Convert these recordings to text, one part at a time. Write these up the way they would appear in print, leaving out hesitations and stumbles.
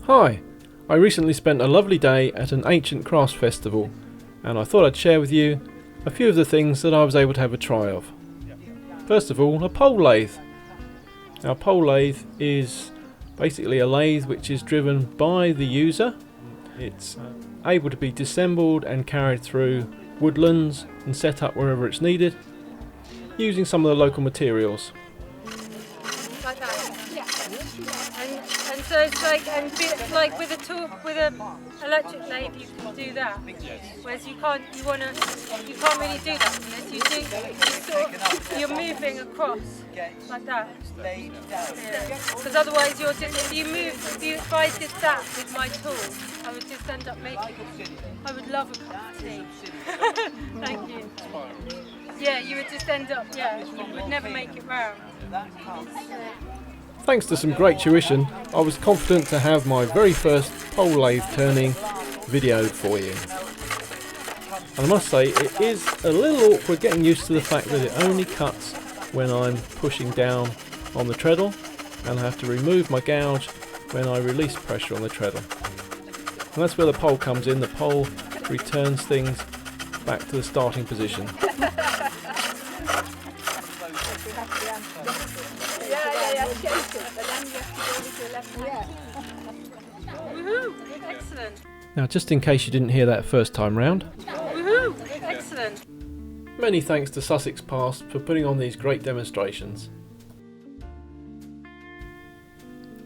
Hi, I recently spent a lovely day at an ancient crafts festival and I thought I'd share with you a few of the things that I was able to have a try of. First of all, a pole lathe. Now, a pole lathe is basically a lathe which is driven by the user. It's able to be disassembled and carried through woodlands and set up wherever it's needed using some of the local materials. Like that. Yeah. And so it's like with a tool, with an electric lathe, you can do that. Whereas you can't really do that unless you're moving across like that. Because otherwise if I did that with my tool, I would just end up I would love a cup of tea. Thank you. Yeah, you would just end up, you would never make it round. Thanks to some great tuition, I was confident to have my very first pole lathe turning videoed for you. And I must say, it is a little awkward getting used to the fact that it only cuts when I'm pushing down on the treadle, and I have to remove my gouge when I release pressure on the treadle. And that's where the pole comes in. The pole returns things back to the starting position. Woohoo! Excellent. Now, just in case you didn't hear that first time round, Woohoo! Excellent. many thanks to Sussex Past for putting on these great demonstrations.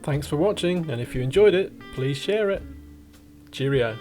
Thanks for watching, and if you enjoyed it, please share it. Cheerio.